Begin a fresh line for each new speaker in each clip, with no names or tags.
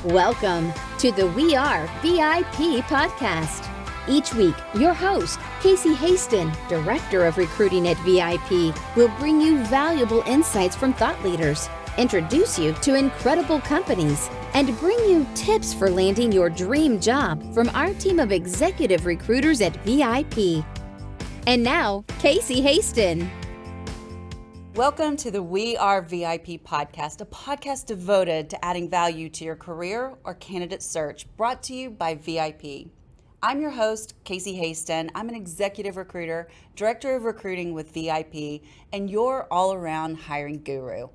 Welcome to the We Are VIP podcast. Each week, your host, Casey Hasten, Director of Recruiting at VIP, will bring you valuable insights from thought leaders, introduce you to incredible companies, and bring you tips for landing your dream job from our team of executive recruiters at VIP. And now, Casey Hasten.
Welcome to the We Are VIP podcast, a podcast devoted to adding value to your career or candidate search, brought to you by VIP. I'm your host, Casey Hasten. I'm an executive recruiter, director of recruiting with VIP, and your all-around hiring guru.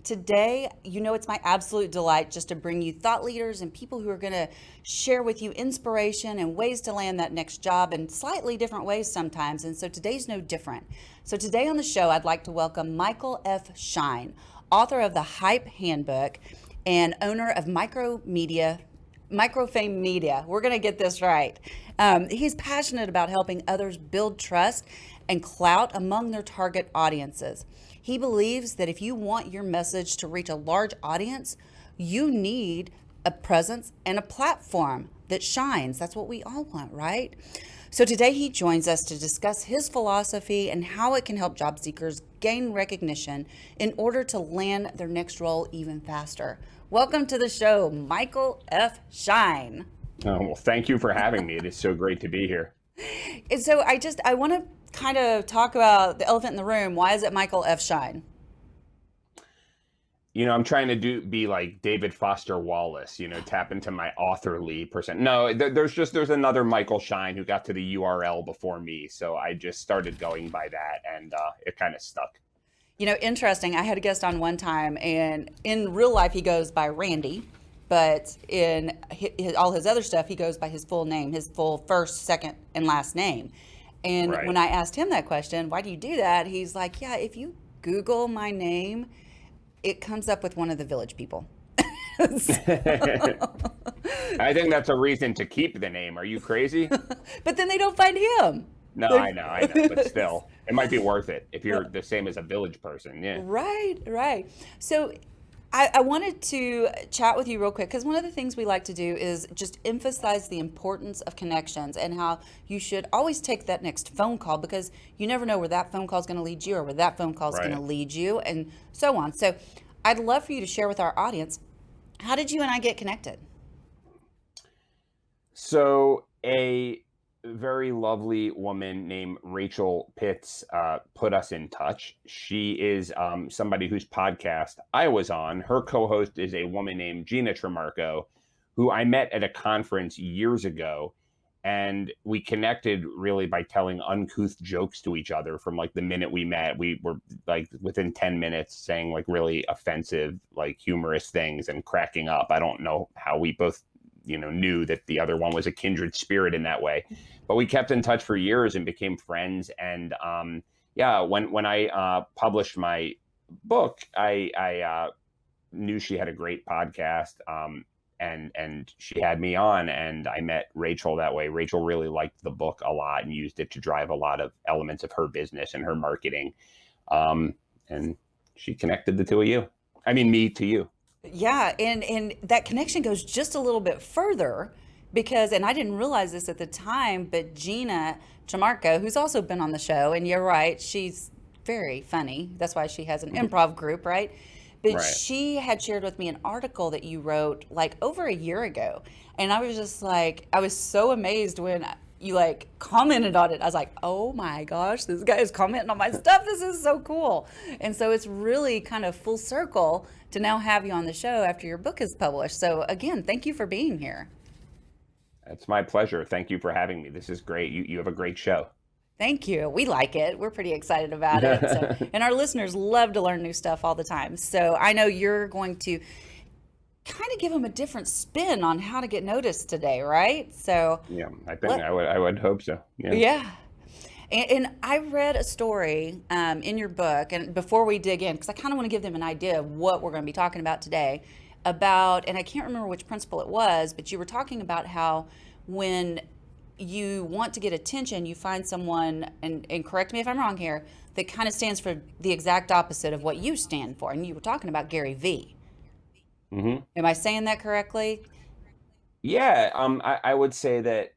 Today, you know it's my absolute delight just to bring you thought leaders and people who are going to share with you inspiration and ways to land that next job in slightly different ways sometimes. And so today's no different. So today on the show, I'd like to welcome Michael F. Schein, author of the Hype Handbook and owner of Microfame Media. We're going to get this right. He's passionate about helping others build trust and clout among their target audiences. He believes that if you want your message to reach a large audience, you need a presence and a platform that shines. That's what we all want, right? So today he joins us to discuss his philosophy and how it can help job seekers gain recognition in order to land their next role even faster. Welcome to the show, Michael F. Schein.
Oh, well, thank you for having me. It is so great to be here.
And so I want to kind of talk about the elephant in the room. Why is it Michael F. Schein?
You know, I'm trying to be like David Foster Wallace, tap into my authorly person. No, there's another Michael Schein who got to the URL before me. So I just started going by that, and it kind of stuck.
Interesting. I had a guest on one time, and in real life, he goes by Randy. But in all his other stuff, he goes by his full name, his full first, second, and last name. And
Right.
When I asked him that question, why do you do that? He's like, yeah, if you Google my name, it comes up with one of the Village People.
I think that's a reason to keep the name. Are you crazy?
But then they don't find him.
No, I know, but still, it might be worth it if you're the same as a Village person. Yeah.
Right. So I wanted to chat with you real quick because one of the things we like to do is just emphasize the importance of connections and how you should always take that next phone call because you never know where that phone call is going to lead you or where that phone call is going to lead you and so on. So I'd love for you to share with our audience, how did you and I get connected?
So a very lovely woman named Rachel Pitts put us in touch. She is somebody whose podcast I was on. Her co-host is a woman named Gina Tremarco, who I met at a conference years ago. And we connected really by telling uncouth jokes to each other from like the minute we met. We were like within 10 minutes saying like really offensive, like humorous things and cracking up. I don't know how we both knew that the other one was a kindred spirit in that way, but we kept in touch for years and became friends. And when I published my book, I knew she had a great podcast, and she had me on, and I met Rachel that way. Rachel really liked the book a lot and used it to drive a lot of elements of her business and her marketing, and she connected the two of you. I mean, me to you.
Yeah, and that connection goes just a little bit further because, and I didn't realize this at the time, but Gina Tremarco, who's also been on the show, and you're right, she's very funny. That's why she has an improv group, right? But she had shared with me an article that you wrote like over a year ago. And I was just like, I was so amazed when you like commented on it. I was like, oh my gosh, this guy is commenting on my stuff. This is so cool. And so it's really kind of full circle to now have you on the show after your book is published. So again, thank you for being here.
It's my pleasure. Thank you for having me. This is great. You have a great show.
Thank you. We like it. We're pretty excited about it. So, and our listeners love to learn new stuff all the time. So I know you're going to kind of give them a different spin on how to get noticed today, right? So
yeah, I think I would hope so.
Yeah. And I read a story in your book, and before we dig in, because I kind of want to give them an idea of what we're going to be talking about today, about, and I can't remember which principle it was, but you were talking about how when you want to get attention, you find someone, and correct me if I'm wrong here, that kind of stands for the exact opposite of what you stand for. And you were talking about Gary V.
Mm-hmm.
Am I saying that correctly?
Yeah, I would say that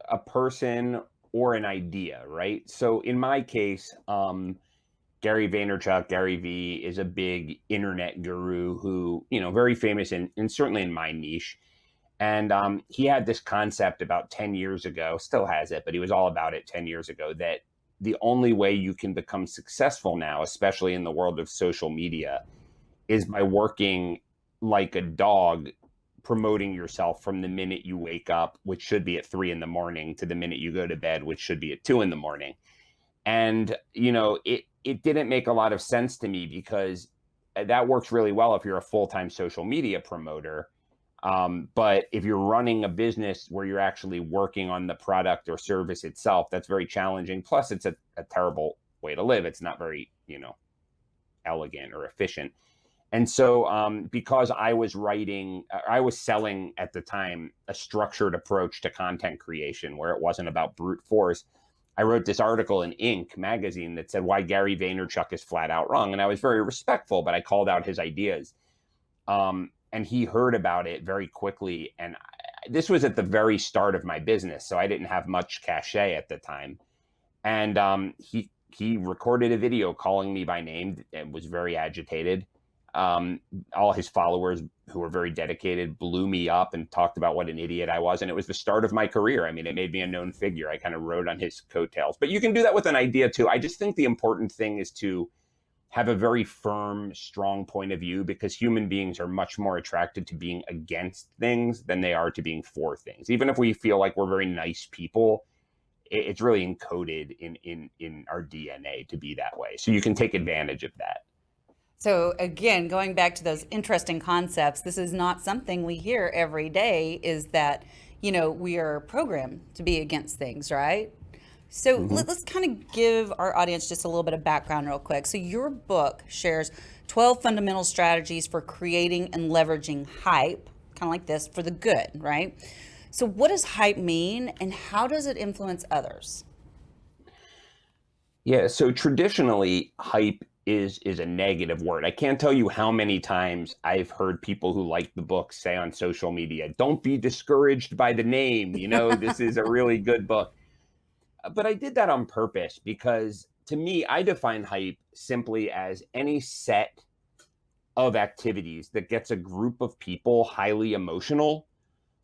a person or an idea, right? So in my case, Gary Vaynerchuk, Gary V, is a big internet guru who, very famous and certainly in my niche. And he had this concept about 10 years ago, still has it, but he was all about it 10 years ago, that the only way you can become successful now, especially in the world of social media, is by working like a dog, promoting yourself from the minute you wake up, which should be at 3 in the morning, to the minute you go to bed, which should be at 2 in the morning. And, it didn't make a lot of sense to me because that works really well if you're a full-time social media promoter. But if you're running a business where you're actually working on the product or service itself, that's very challenging. Plus, it's a terrible way to live. It's not very, elegant or efficient. And so, because I was selling at the time a structured approach to content creation where it wasn't about brute force, I wrote this article in Inc. magazine that said why Gary Vaynerchuk is flat out wrong. And I was very respectful, but I called out his ideas. And he heard about it very quickly. And this was at the very start of my business, so I didn't have much cachet at the time. And he recorded a video calling me by name and was very agitated. All his followers, who were very dedicated, blew me up and talked about what an idiot I was. And it was the start of my career. I mean, it made me a known figure. I kind of rode on his coattails. But you can do that with an idea too. I just think the important thing is to have a very firm, strong point of view, because human beings are much more attracted to being against things than they are to being for things. Even if we feel like we're very nice people, it's really encoded in our DNA to be that way. So you can take advantage of that.
So again, going back to those interesting concepts, this is not something we hear every day, is that, we are programmed to be against things, right? So let's kind of give our audience just a little bit of background real quick. So your book shares 12 fundamental strategies for creating and leveraging hype, kind of like this, for the good, right? So what does hype mean and how does it influence others?
Yeah, so traditionally, hype is a negative word. I can't tell you how many times I've heard people who like the book say on social media, "Don't be discouraged by the name, this is a really good book." But I did that on purpose because, to me, I define hype simply as any set of activities that gets a group of people highly emotional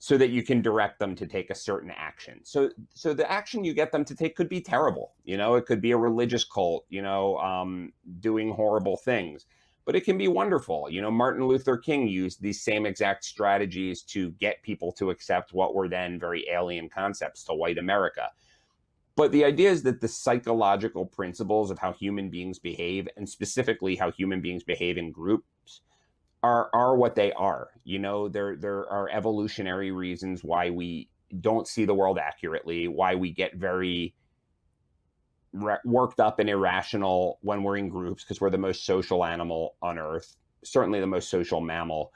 so that you can direct them to take a certain action. So the action you get them to take could be terrible. It could be a religious cult, doing horrible things, but it can be wonderful. Martin Luther King used these same exact strategies to get people to accept what were then very alien concepts to white America. But the idea is that the psychological principles of how human beings behave, and specifically how human beings behave in groups, are what they are. There are evolutionary reasons why we don't see the world accurately, why we get very worked up and irrational when we're in groups, because we're the most social animal on Earth, certainly the most social mammal.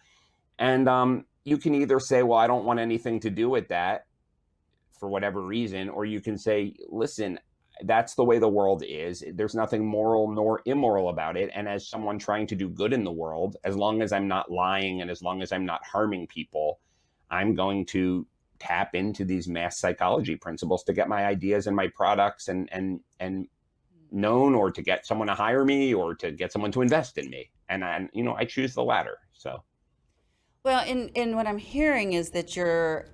And you can either say, well, I don't want anything to do with that for whatever reason, or you can say, listen, that's the way the world is. There's nothing moral nor immoral about it. And as someone trying to do good in the world, as long as I'm not lying and as long as I'm not harming people, I'm going to tap into these mass psychology principles to get my ideas and my products and known, or to get someone to hire me, or to get someone to invest in me. And I choose the latter. So.
Well, and what I'm hearing is that you're,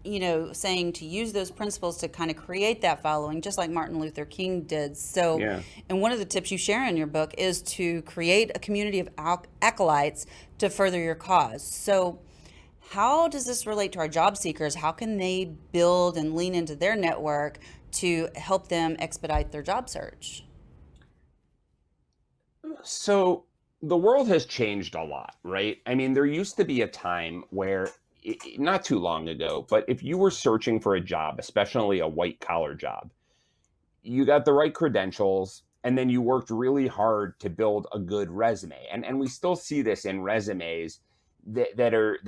saying to use those principles to kind of create that following, just like Martin Luther King did. So,
Yeah.
And one of the tips you share in your book is to create a community of acolytes to further your cause. So how does this relate to our job seekers? How can they build and lean into their network to help them expedite their job search?
So the world has changed a lot, right? I mean, there used to be a time where, not too long ago, but if you were searching for a job, especially a white collar job, you got the right credentials and then you worked really hard to build a good resume. And we still see this in resumes that are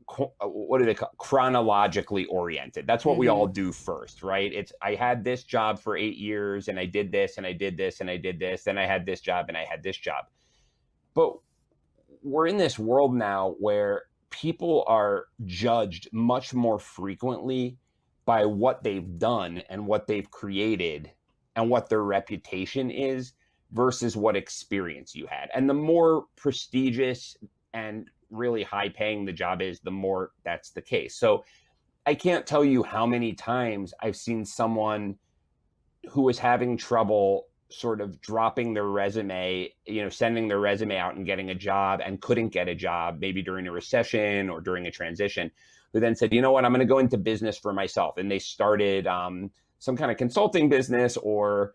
what do they call chronologically oriented. That's what we all do first, right? It's I had this job for 8 years and I did this and I did this and I did this, then I had this job and I had this job. But we're in this world now where people are judged much more frequently by what they've done and what they've created and what their reputation is versus what experience you had. And the more prestigious and really high paying the job is, the more that's the case. So I can't tell you how many times I've seen someone who was having trouble sort of dropping their resume, sending their resume out and getting a job and couldn't get a job, maybe during a recession or during a transition, who then said, you know what, I'm going to go into business for myself. And they started some kind of consulting business or,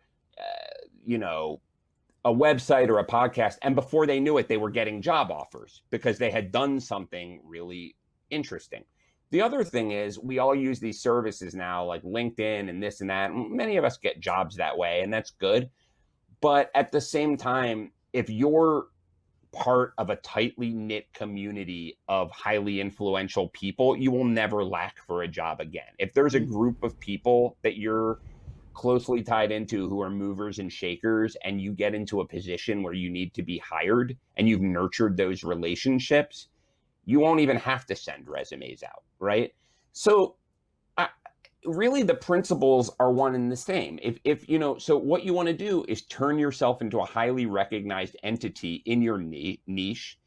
a website or a podcast. And before they knew it, they were getting job offers because they had done something really interesting. The other thing is we all use these services now like LinkedIn and this and that. Many of us get jobs that way, and that's good. But at the same time, if you're part of a tightly knit community of highly influential people, you will never lack for a job again. If there's a group of people that you're closely tied into who are movers and shakers, and you get into a position where you need to be hired and you've nurtured those relationships, you won't even have to send resumes out, right? So really the principles are one and the same. So what you want to do is turn yourself into a highly recognized entity in your niche.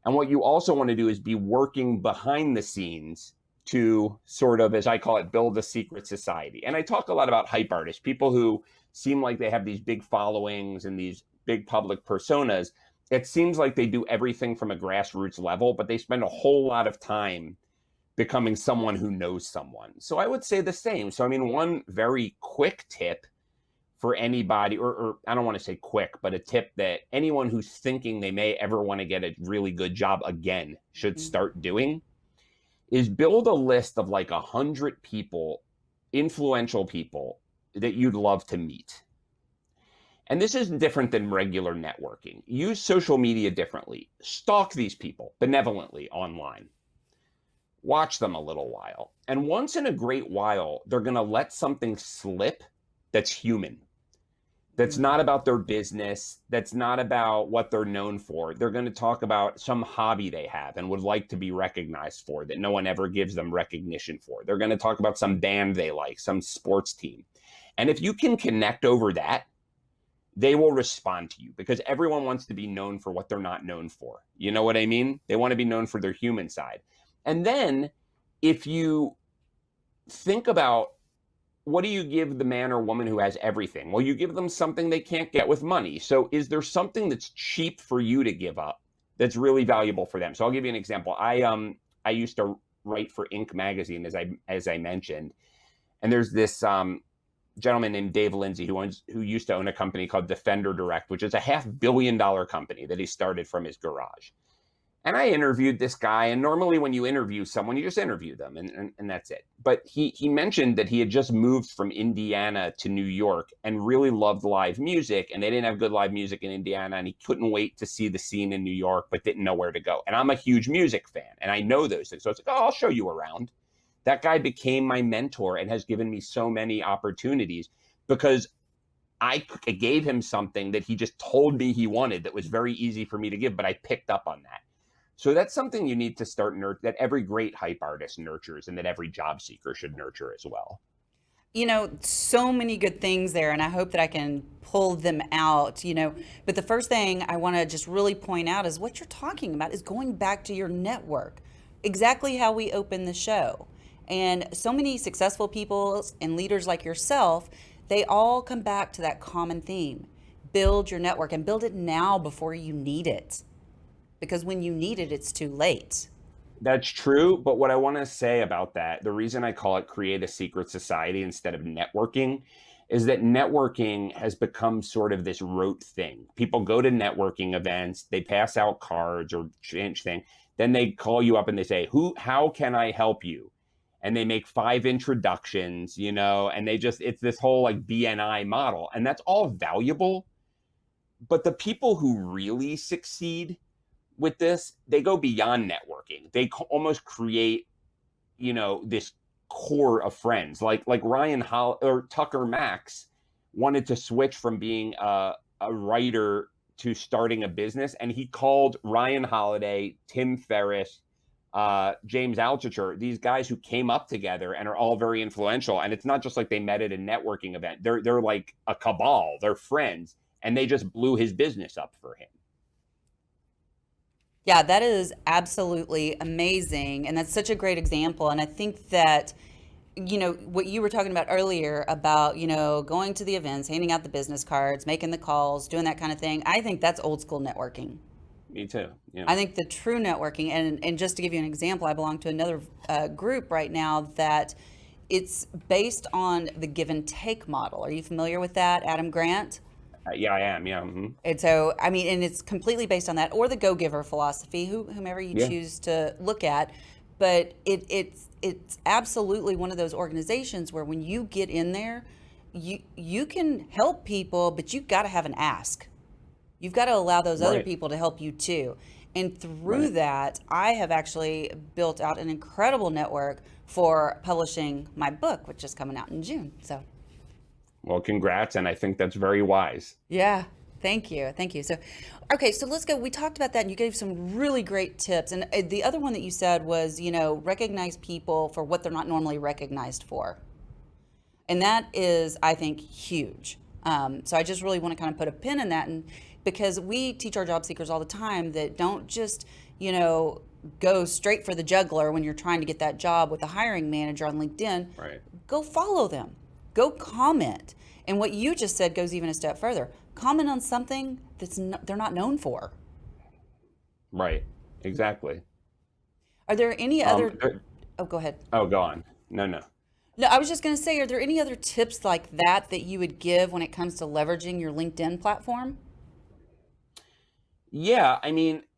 And what you also want to do is be working behind the scenes to sort of, as I call it, build a secret society. And I talk a lot about hype artists, people who seem like they have these big followings and these big public personas. It seems like they do everything from a grassroots level, but they spend a whole lot of time becoming someone who knows someone. So I would say the same. So, one very quick tip for anybody, or I don't want to say quick, but a tip that anyone who's thinking they may ever want to get a really good job again should start doing is build a list of like 100 people, influential people that you'd love to meet. And this is different than regular networking. Use social media differently. Stalk these people benevolently online. Watch them a little while. And once in a great while, they're going to let something slip that's human. That's not about their business. That's not about what they're known for. They're going to talk about some hobby they have and would like to be recognized for that no one ever gives them recognition for. They're going to talk about some band they like, some sports team. And if you can connect over that, they will respond to you because everyone wants to be known for what they're not known for. You know what I mean? They want to be known for their human side. And then if you think about, what do you give the man or woman who has everything? Well, you give them something they can't get with money. So is there something that's cheap for you to give up that's really valuable for them? So I'll give you an example. I used to write for Inc. magazine, as I mentioned, and there's this gentleman named Dave Lindsay who used to own a company called Defender Direct, which is a $500 million company that he started from his garage. And I interviewed this guy, and normally when you interview someone, you just interview them and that's it. But he mentioned that he had just moved from Indiana to New York and really loved live music, and they didn't have good live music in Indiana, and he couldn't wait to see the scene in New York, but didn't know where to go. And I'm a huge music fan, and I know those things. So it's like, oh, I'll show you around. That guy became my mentor and has given me so many opportunities because I gave him something that he just told me he wanted that was very easy for me to give, but I picked up on that. So that's something you need to start that every great hype artist nurtures and that every job seeker should nurture as well.
So many good things there, and I hope that I can pull them out, But the first thing I want to just really point out is what you're talking about is going back to your network, exactly how we open the show. And so many successful people and leaders like yourself, they all come back to that common theme. Build your network and build it now before you need it. Because when you need it, it's too late.
That's true. But what I want to say about that, the reason I call it create a secret society instead of networking is that networking has become sort of this rote thing. People go to networking events, they pass out cards or change thing. Then they call you up and they say, how can I help you? And they make 5 introductions, and it's this whole like BNI model. And that's all valuable. But the people who really succeed, with this, they go beyond networking. They almost create, this core of friends. Like Ryan or Tucker Max wanted to switch from being a writer to starting a business, and he called Ryan Holiday, Tim Ferriss, James Altucher, these guys who came up together and are all very influential. And it's not just like they met at a networking event. They're like a cabal. They're friends, and they just blew his business up for him.
Yeah, that is absolutely amazing. And that's such a great example. And I think that, what you were talking about earlier about, going to the events, handing out the business cards, making the calls, doing that kind of thing. I think that's old school networking.
Me too. Yeah.
I think the true networking, and just to give you an example, I belong to another group right now that it's based on the give and take model. Are you familiar with that, Adam Grant?
Yeah, I am. Yeah. Mm-hmm.
And so, and it's completely based on that, or the go-giver philosophy, whomever you choose to look at. But it's absolutely one of those organizations where when you get in there, you can help people, but you've got to have an ask. You've got to allow those other people to help you too. And through that, I have actually built out an incredible network for publishing my book, which is coming out in June. So,
well, congrats. And I think that's very wise.
Yeah. Thank you. Thank you. So, okay, so let's go. We talked about that and you gave some really great tips. And the other one that you said was, recognize people for what they're not normally recognized for. And that is, I think, huge. So I just really want to kind of put a pin in that, and because we teach our job seekers all the time that don't just, go straight for the juggler when you're trying to get that job with a hiring manager on LinkedIn.
Right.
Go follow them. Go comment. And what you just said goes even a step further. Comment on something they're not known for.
Right. Exactly.
Are there any other? Oh, go ahead.
Oh, go on. No.
No, I was just going to say, are there any other tips like that you would give when it comes to leveraging your LinkedIn platform?
Yeah,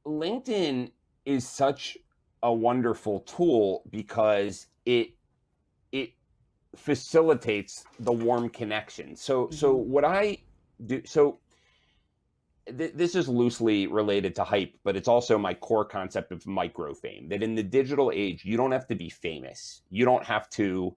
LinkedIn is such a wonderful tool because it facilitates the warm connection. So what I do, this is loosely related to hype, but it's also my core concept of micro fame, that in the digital age, you don't have to be famous. You don't have to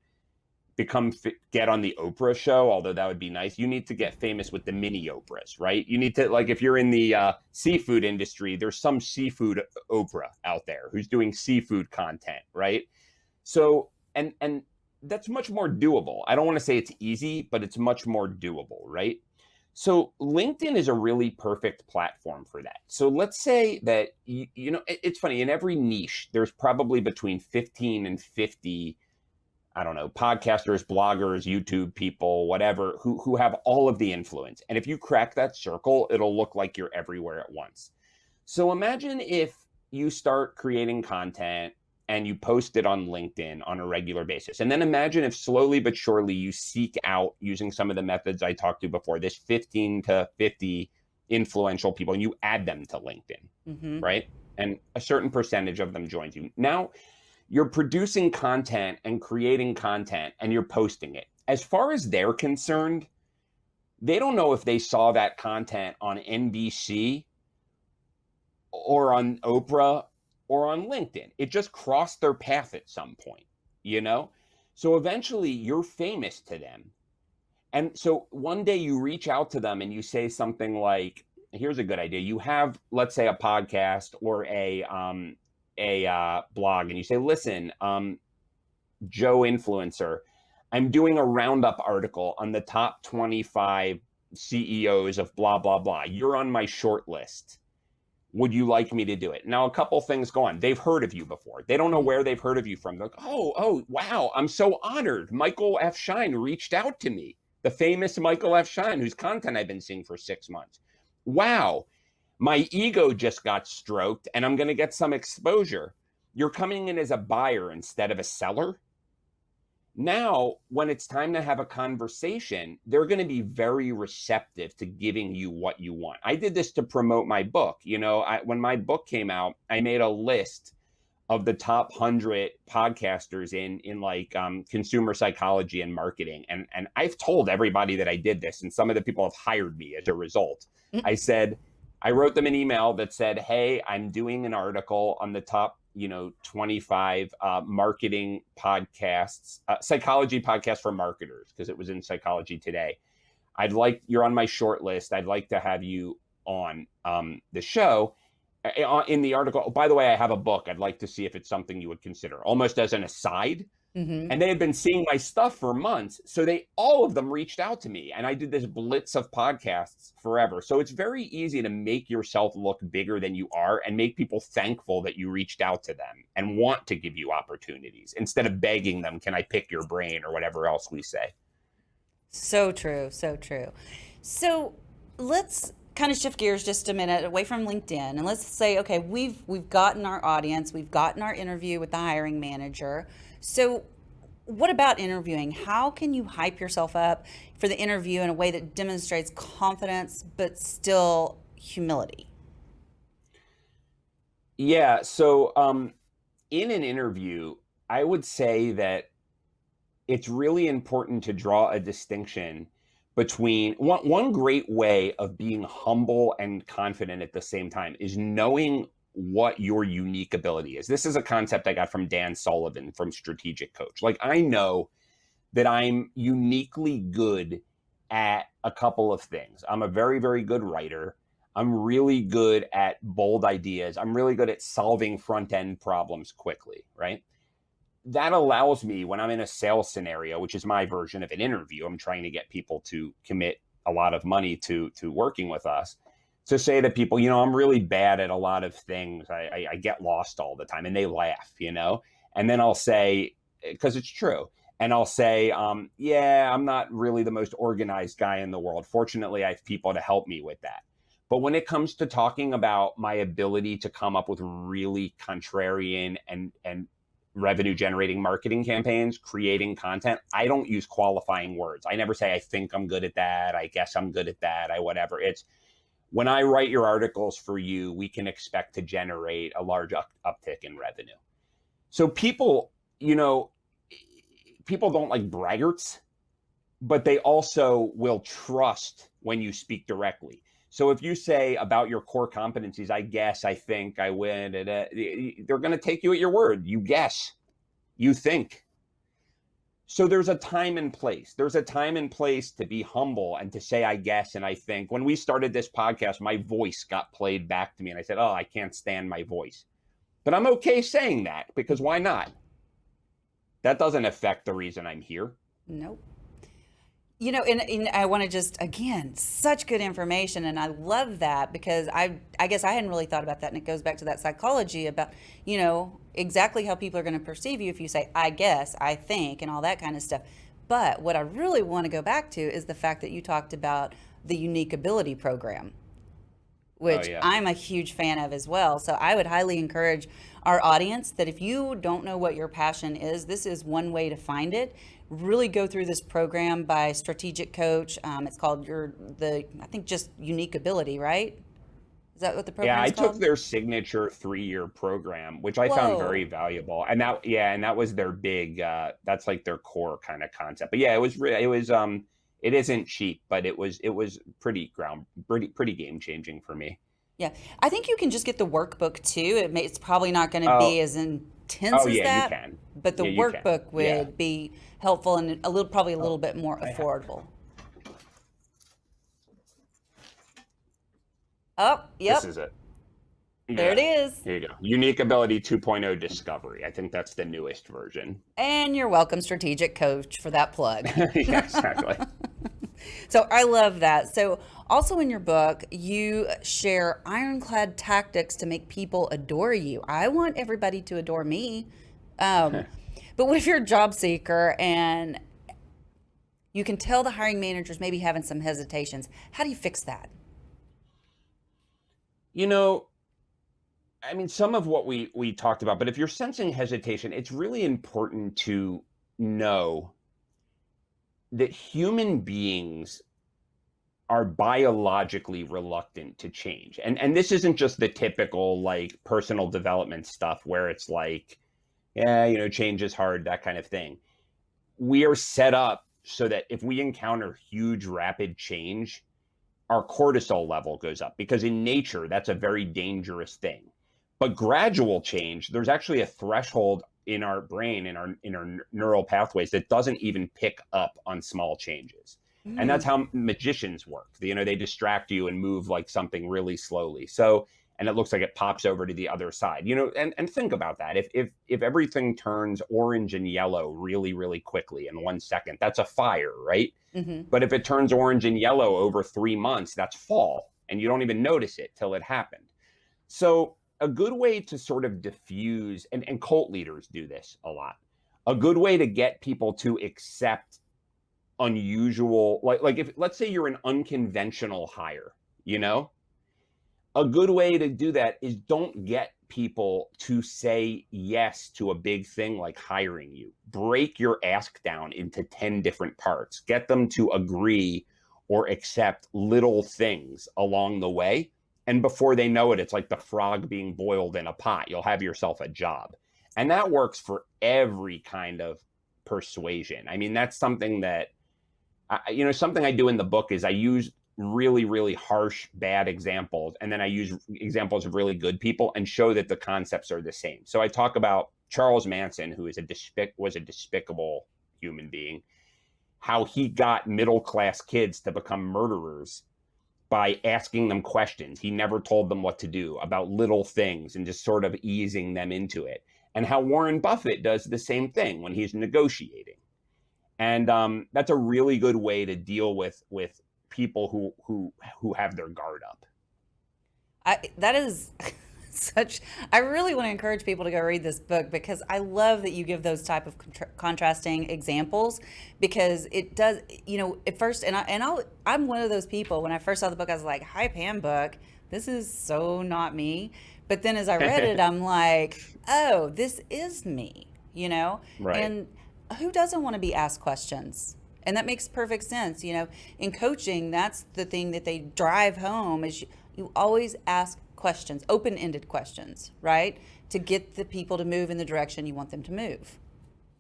get on the Oprah show, although that would be nice. You need to get famous with the mini Oprahs, right? You need to, like, if you're in the seafood industry, there's some seafood Oprah out there who's doing seafood content, right? So, and that's much more doable. I don't want to say it's easy, but it's much more doable, right? So LinkedIn is a really perfect platform for that. So let's say that, it's funny, in every niche, there's probably between 15 and 50 podcasters, bloggers, YouTube people, whatever, who have all of the influence. And if you crack that circle, it'll look like you're everywhere at once. So imagine if you start creating content and you post it on LinkedIn on a regular basis. And then imagine if slowly but surely you seek out, using some of the methods I talked to before, this 15 to 50 influential people, and you add them to LinkedIn, right? And a certain percentage of them joins you. Now, you're producing content and creating content and you're posting it. As far as they're concerned, they don't know if they saw that content on NBC or on Oprah or on LinkedIn. It just crossed their path at some point, So eventually you're famous to them. And so one day you reach out to them and you say something like, here's a good idea. You have, let's say, a podcast or a blog, and you say, listen, Joe Influencer, I'm doing a roundup article on the top 25 CEOs of blah, blah, blah. You're on my short list. Would you like me to do it? Now, a couple things go on. They've heard of you before. They don't know where they've heard of you from. They're like, oh, wow, I'm so honored. Michael F. Schein reached out to me. The famous Michael F. Schein, whose content I've been seeing for 6 months. Wow. My ego just got stroked and I'm going to get some exposure. You're coming in as a buyer instead of a seller. Now, when it's time to have a conversation, they're going to be very receptive to giving you what you want. I did this to promote my book. When my book came out, I made a list of the top 100 podcasters in consumer psychology and marketing. And I've told everybody that I did this, and some of the people have hired me as a result. I said, I wrote them an email that said, hey, I'm doing an article on the top 25 marketing podcasts, psychology podcasts for marketers, because it was in Psychology Today. You're on my short list. I'd like to have you on the show. In the article, oh, by the way, I have a book. I'd like to see if it's something you would consider, almost as an aside.
Mm-hmm.
And they had been seeing my stuff for months. So all of them reached out to me, and I did this blitz of podcasts forever. So it's very easy to make yourself look bigger than you are and make people thankful that you reached out to them and want to give you opportunities instead of begging them, can I pick your brain, or whatever else we say.
So true. So true. So let's kind of shift gears just a minute away from LinkedIn, and let's say, okay, we've gotten our audience, we've gotten our interview with the hiring manager. So what about interviewing? How can you hype yourself up for the interview in a way that demonstrates confidence but still humility?
Yeah. So in an interview, I would say that it's really important to draw a distinction between one great way of being humble and confident at the same time is knowing what your unique ability is. This is a concept I got from Dan Sullivan from Strategic Coach. Like, I know that I'm uniquely good at a couple of things. I'm a very, very good writer. I'm really good at bold ideas. I'm really good at solving front-end problems quickly, right? That allows me, when I'm in a sales scenario, which is my version of an interview, I'm trying to get people to commit a lot of money to working with us, to say to people, I'm really bad at a lot of things. I get lost all the time, and they laugh, and then I'll say, because it's true, and I'll say, yeah, I'm not really the most organized guy in the world. Fortunately, I have people to help me with that. But when it comes to talking about my ability to come up with really contrarian and revenue generating marketing campaigns, creating content, I don't use qualifying words. I never say, I think I'm good at that. I guess I'm good at that. Whatever. It's, when I write your articles for you, we can expect to generate a large uptick in revenue. So people don't like braggarts, but they also will trust when you speak directly. So if you say about your core competencies, I guess, I think, I win, they're going to take you at your word. You guess, you think. So there's a time and place. There's a time and place to be humble and to say, I guess, and I think. When we started this podcast, my voice got played back to me, and I said, oh, I can't stand my voice. But I'm okay saying that, because why not? That doesn't affect the reason I'm here.
Nope. And I want to just, again, such good information. And I love that, because I guess I hadn't really thought about that. And it goes back to that psychology about, exactly how people are going to perceive you if you say, I guess, I think, and all that kind of stuff. But what I really want to go back to is the fact that you talked about the Unique Ability Program, which I'm a huge fan of as well. So I would highly encourage our audience that if you don't know what your passion is, this is one way to find it. Really go through this program by Strategic Coach. It's called I think just Unique Ability, right? Is that what the program is called?
Yeah, I took their signature 3-year program, which I found very valuable. And that was their big, that's like their core kind of concept. But yeah, it isn't cheap, but it was pretty game changing for me.
Yeah, I think you can just get the workbook too. It's probably not going to be as intense as that.
You can.
But the workbook would be helpful and probably a little bit more affordable. Oh, yep.
This is it.
There it is.
Here you go. Unique Ability 2.0 Discovery. I think that's the newest version.
And you're welcome, Strategic Coach, for that plug.
Yeah, exactly.
So I love that. So also in your book, you share ironclad tactics to make people adore you. I want everybody to adore me. But what if you're a job seeker and you can tell the hiring managers maybe having some hesitations? How do you fix that?
Some of what we talked about, but if you're sensing hesitation, it's really important to know that human beings are biologically reluctant to change. And this isn't just the typical like personal development stuff where it's like, change is hard, that kind of thing. We are set up so that if we encounter huge, rapid change, our cortisol level goes up, because in nature, that's a very dangerous thing. But gradual change, there's actually a threshold in our brain, in our neural pathways, that doesn't even pick up on small changes. And that's how magicians work. They distract you and move like something really slowly. So, and it looks like it pops over to the other side, and think about that. If everything turns orange and yellow really, really quickly in 1 second, that's a fire, right? But if it turns orange and yellow over 3 months, that's fall, and you don't even notice it till it happened. So a good way to sort of diffuse, and cult leaders do this a lot, a good way to get people to accept unusual, like if, let's say you're an unconventional hire, a good way to do that is don't get people to say yes to a big thing like hiring you. Break your ask down into 10 different parts. Get them to agree or accept little things along the way. And before they know it, it's like the frog being boiled in a pot. You'll have yourself a job. And that works for every kind of persuasion. I mean, that's something that, something I do in the book is I use really, really harsh, bad examples, and then I use examples of really good people and show that the concepts are the same. So I talk about Charles Manson, who is was a despicable human being, how he got middle-class kids to become murderers by asking them questions. He never told them what to do about little things and just sort of easing them into it. And how Warren Buffett does the same thing when he's negotiating. And that's a really good way to deal with people who have their guard up.
That is I really want to encourage people to go read this book, because I love that you give those type of contrasting examples, because it does, at first, I'm one of those people, when I first saw the book, I was like, Hype Handbook, this is so not me. But then as I read it, I'm like, oh, this is me,
Right.
And who doesn't want to be asked questions? And that makes perfect sense. In coaching, that's the thing that they drive home, is you always ask questions, open-ended questions, right? To get the people to move in the direction you want them to move.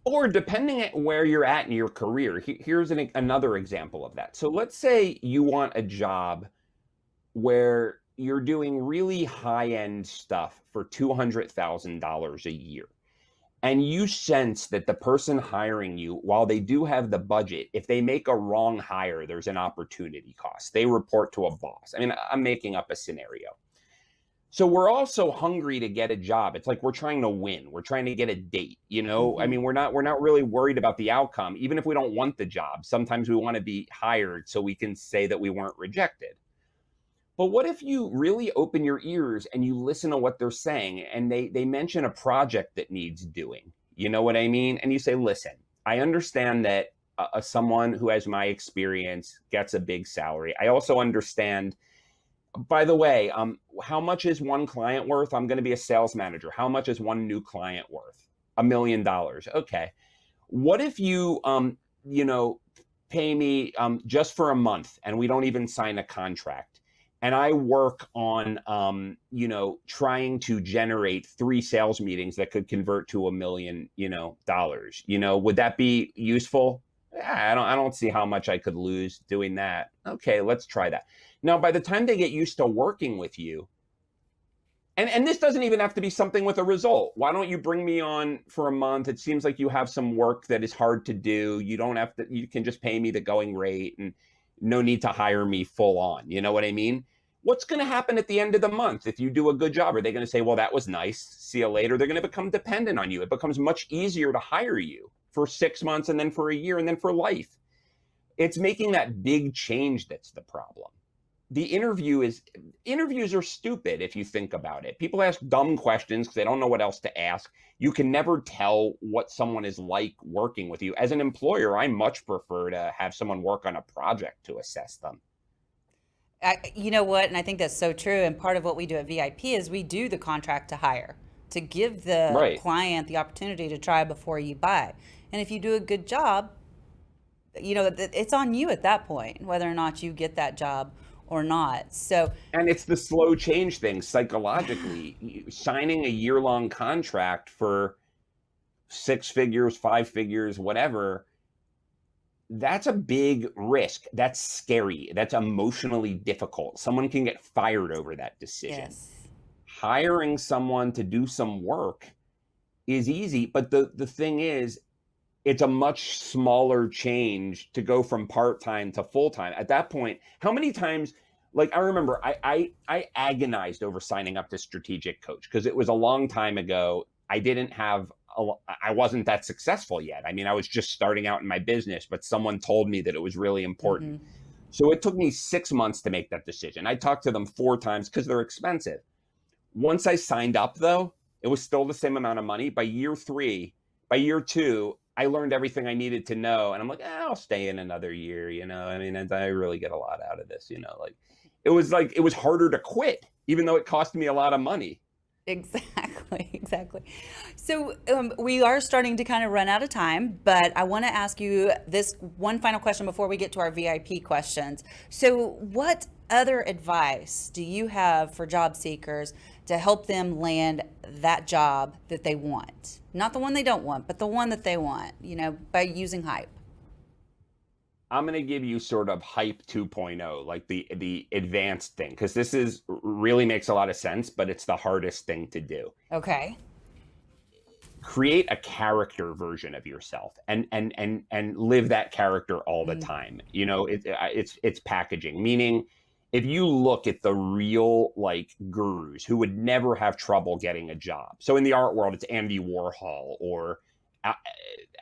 Or depending on where you're at in your career, here's another example of that. So let's say you want a job where you're doing really high-end stuff for $200,000 a year. And you sense that the person hiring you, while they do have the budget, if they make a wrong hire, there's an opportunity cost. They report to a boss. I mean, I'm making up a scenario. So we're also hungry to get a job. It's like we're trying to win. We're trying to get a date, I mean, we're not really worried about the outcome. Even if we don't want the job, sometimes we want to be hired so we can say that we weren't rejected. But what if you really open your ears and you listen to what they're saying, and they mention a project that needs doing? You know what I mean? And you say, listen, I understand that someone who has my experience gets a big salary. I also understand, by the way, how much is one client worth? I'm going to be a sales manager. How much is one new client worth? $1 million. Okay. What if you, pay me just for a month and we don't even sign a contract? And I work on, trying to generate 3 sales meetings that could convert to $1 million, would that be useful? I don't see how much I could lose doing that. Okay, let's try that. Now, by the time they get used to working with you, and this doesn't even have to be something with a result. Why don't you bring me on for a month? It seems like you have some work that is hard to do. You can just pay me the going rate, and no need to hire me full on. You know what I mean? What's going to happen at the end of the month if you do a good job? Are they going to say, well, that was nice, see you later? They're going to become dependent on you. It becomes much easier to hire you for 6 months, and then for a year, and then for life. It's making that big change that's the problem. Interviews are stupid if you think about it. People ask dumb questions because they don't know what else to ask. You can never tell what someone is like working with you. As an employer, I much prefer to have someone work on a project to assess them.
You know what? And I think that's so true. And part of what we do at VIP is we do the contract to hire, to give the
Right.
client the opportunity to try before you buy. And if you do a good job, it's on you at that point, whether or not you get that job or not. So,
And it's the slow change thing psychologically. Signing a year-long contract for 6 figures, 5 figures, whatever, that's a big risk. That's scary. That's emotionally difficult. Someone can get fired over that decision.
Yes.
Hiring someone to do some work is easy, but the thing is, it's a much smaller change to go from part-time to full-time. At that point, how many times, like I remember I agonized over signing up to strategic coach because it was a long time ago. I wasn't that successful yet. I mean, I was just starting out in my business, but someone told me that it was really important.
Mm-hmm.
So it took me 6 months to make that decision. I talked to them 4 times because they're expensive. Once I signed up though, it was still the same amount of money. By year two, I learned everything I needed to know. And I'm I'll stay in another year, I mean, I really get a lot out of this, like it was harder to quit, even though it cost me a lot of money.
Exactly. So we are starting to kind of run out of time, but I want to ask you this one final question before we get to our VIP questions. So what other advice do you have for job seekers to help them land that job that they want? Not the one they don't want, but the one that they want, by using Hype.
I'm going to give you sort of Hype 2.0, like the advanced thing, because this is really makes a lot of sense, but it's the hardest thing to do.
Okay.
Create a character version of yourself and live that character all the time. It's packaging, meaning if you look at the real like gurus who would never have trouble getting a job. So in the art world, it's Andy Warhol or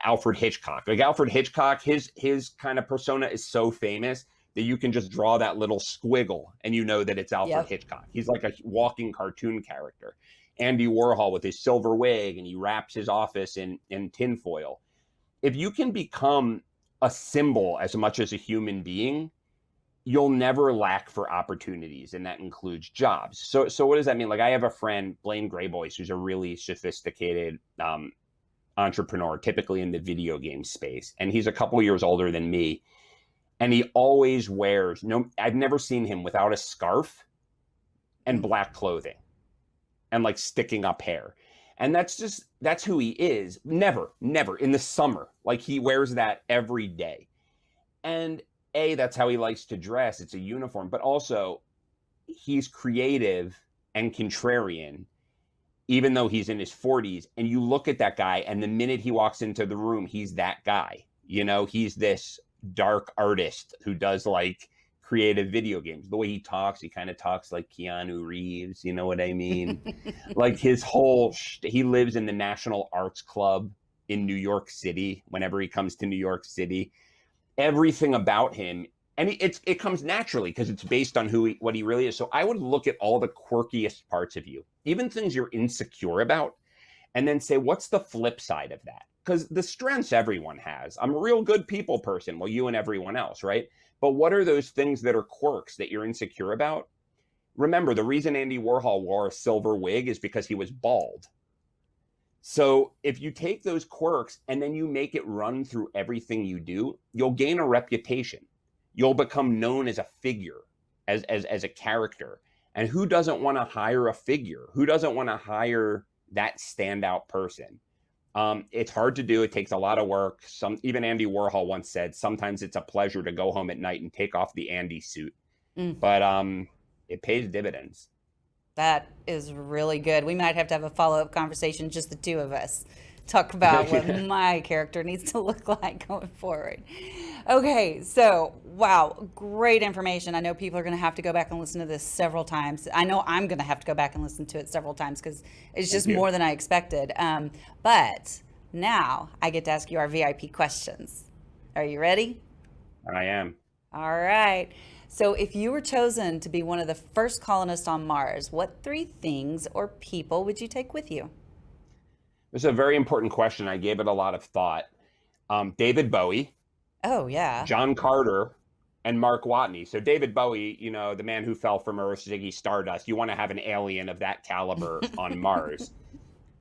Alfred Hitchcock. Like Alfred Hitchcock, his kind of persona is so famous that you can just draw that little squiggle and you know that it's Alfred Hitchcock. He's like a walking cartoon character. Andy Warhol with his silver wig and he wraps his office in tinfoil. If you can become a symbol as much as a human being, you'll never lack for opportunities, and that includes jobs. So what does that mean? Like I have a friend, Blaine Grayboyce, who's a really sophisticated entrepreneur, typically in the video game space. And he's a couple years older than me. And he always wears, I've never seen him without a scarf and black clothing and like sticking up hair. And that's who he is. Never in the summer. Like he wears that every day. And that's how he likes to dress. It's a uniform, but also he's creative and contrarian, even though he's in his 40s. And you look at that guy, and the minute he walks into the room, he's that guy. He's this dark artist who does like creative video games. The way he kind of talks like Keanu Reeves. You know what I mean? Like he lives in the National Arts Club in New York City whenever he comes to New York City. Everything about him, and it comes naturally because it's based on what he really is. So I would look at all the quirkiest parts of you, even things you're insecure about, and then say, what's the flip side of that? Because the strengths everyone has. I'm a real good people person. Well, you and everyone else, right? But what are those things that are quirks that you're insecure about? Remember, the reason Andy Warhol wore a silver wig is because he was bald. So if you take those quirks and then you make it run through everything you do, you'll gain a reputation. You'll become known as a figure, as a character. And who doesn't want to hire a figure? Who doesn't want to hire that standout person? It's hard to do. It takes a lot of work. Even Andy Warhol once said, sometimes it's a pleasure to go home at night and take off the Andy suit. But it pays dividends.
That is really good. We might have to have a follow-up conversation, just the two of us, talk about what my character needs to look like going forward. Okay, so wow, great information. I know people are going to have to go back and listen to this several times. I know I'm going to have to go back and listen to it several times because it's just more than I expected. But now I get to ask you our VIP questions. Are you ready?
I am.
All right. So if you were chosen to be one of the first colonists on Mars, what 3 things or people would you take with you?
This is a very important question. I gave it a lot of thought. David Bowie.
Oh, yeah.
John Carter and Mark Watney. So David Bowie, the man who fell from Earth, Ziggy Stardust. You want to have an alien of that caliber on Mars.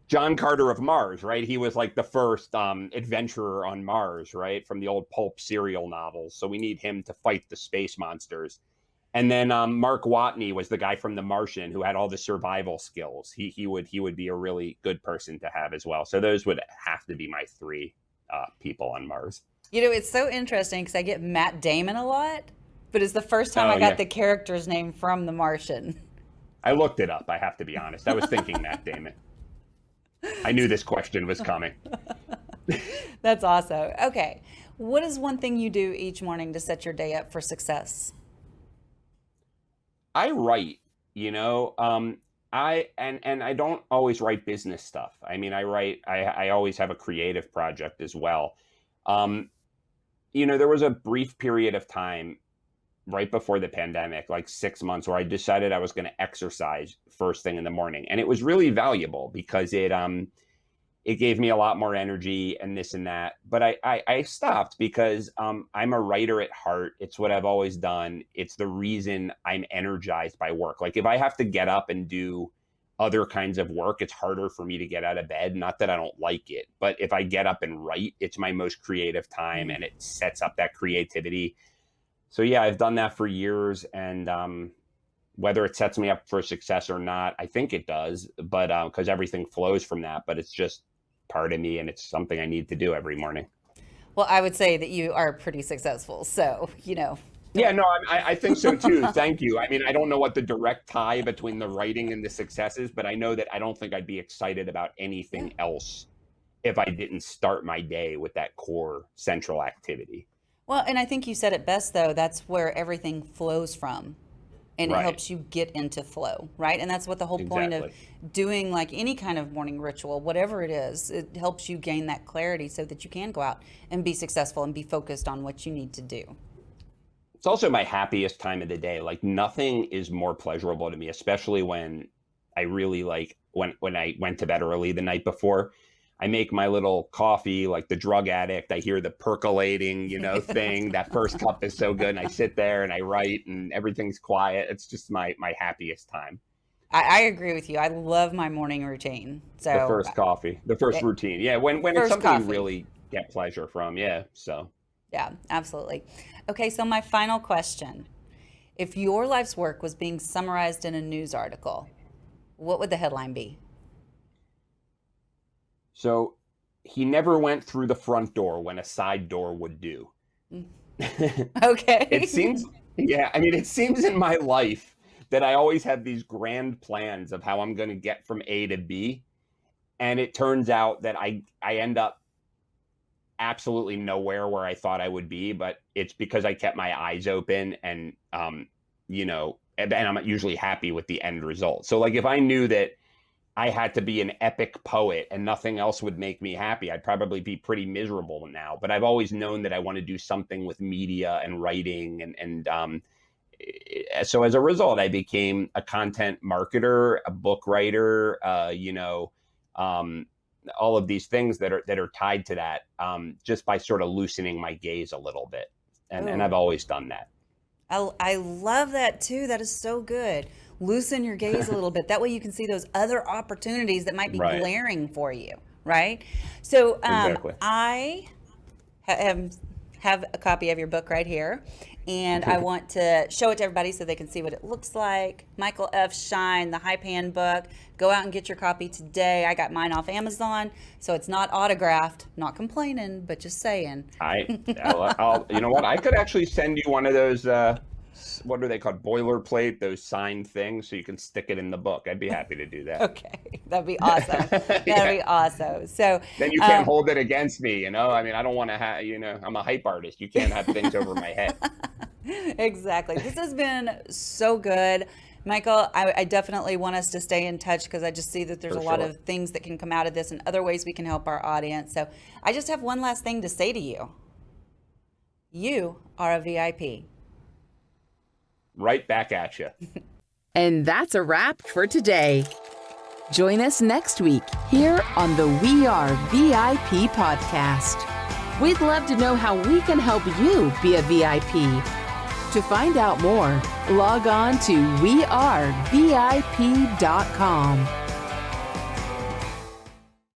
John Carter of Mars, right? He was like the first adventurer on Mars, right? From the old pulp serial novels. So we need him to fight the space monsters. And then Mark Watney was the guy from The Martian who had all the survival skills. He would be a really good person to have as well. So those would have to be my 3 people on Mars.
It's so interesting because I get Matt Damon a lot, but it's the first time I got the character's name from The Martian.
I looked it up, I have to be honest. I was thinking Matt Damon. I knew this question was coming.
That's awesome. Okay. What is one thing you do each morning to set your day up for success?
I write, I don't always write business stuff. I mean, I always have a creative project as well. There was a brief period of time right before the pandemic, like 6 months, where I decided I was going to exercise first thing in the morning. And it was really valuable because it gave me a lot more energy and this and that. But I stopped because I'm a writer at heart. It's what I've always done. It's the reason I'm energized by work. Like if I have to get up and do other kinds of work, it's harder for me to get out of bed. Not that I don't like it, but if I get up and write, it's my most creative time and it sets up that creativity. So yeah, I've done that for years. And whether it sets me up for success or not, I think it does, but because everything flows from that, but it's just part of me and it's something I need to do every morning.
Well, I would say that you are pretty successful. So,
Yeah, no, I think so too. Thank you. I mean, I don't know what the direct tie between the writing and the success is, but I know that I don't think I'd be excited about anything else if I didn't start my day with that core central activity.
Well, and I think you said it best, though. That's where everything flows from. And it helps you get into flow, right? And that's what the whole point of doing like any kind of morning ritual, whatever it is, it helps you gain that clarity so that you can go out and be successful and be focused on what you need to do.
It's also my happiest time of the day. Like nothing is more pleasurable to me, especially when I really like when I went to bed early the night before. I make my little coffee like the drug addict. I hear the percolating, thing. That first cup is so good. And I sit there and I write and everything's quiet. It's just my happiest time.
I agree with you. I love my morning routine. So
the first coffee, the first routine. Yeah. When it's something you really get pleasure from. Yeah. So.
Yeah, absolutely. Okay. So my final question, if your life's work was being summarized in a news article, what would the headline be?
So he never went through the front door when a side door would do.
Okay.
It seems in my life that I always have these grand plans of how I'm going to get from A to B. And it turns out that I end up absolutely nowhere where I thought I would be, but it's because I kept my eyes open and I'm usually happy with the end result. So like if I knew that I had to be an epic poet and nothing else would make me happy, I'd probably be pretty miserable now. But I've always known that I want to do something with media and writing. So as a result, I became a content marketer, a book writer, all of these things that are tied to that, just by sort of loosening my gaze a little bit. And I've always done that.
I love that too. That is so good. Loosen your gaze a little bit. That way you can see those other opportunities that might be glaring for you, right? So
Exactly.
I have a copy of your book right here, and I want to show it to everybody so they can see what it looks like. Michael F. Schein, the Hype Handbook. Go out and get your copy today. I got mine off Amazon, so it's not autographed. Not complaining, but just saying.
I'll you know what? I could actually send you one of those, what are they called? Boilerplate, those signed things, so you can stick it in the book. I'd be happy to do that.
Okay, that'd be awesome. That'd be awesome. So
then you can't hold it against me, I mean, I don't want to have, I'm a hype artist. You can't have things over my head.
Exactly. This has been so good. Michael, I definitely want us to stay in touch because I just see that there's a lot of things that can come out of this and other ways we can help our audience. So I just have one last thing to say to you. You are a VIP.
Right back at you.
And that's a wrap for today. Join us next week here on the We Are VIP podcast. We'd love to know how we can help you be a VIP. To find out more, log on to wearevip.com.